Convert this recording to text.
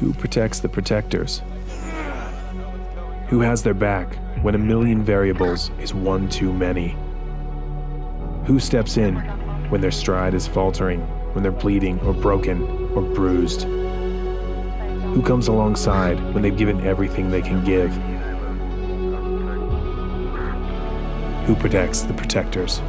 Who protects the protectors? Who has their back when a million variables is one too many? Who steps in when their stride is faltering, when they're bleeding or broken or bruised? Who comes alongside when they've given everything they can give? Who protects the protectors?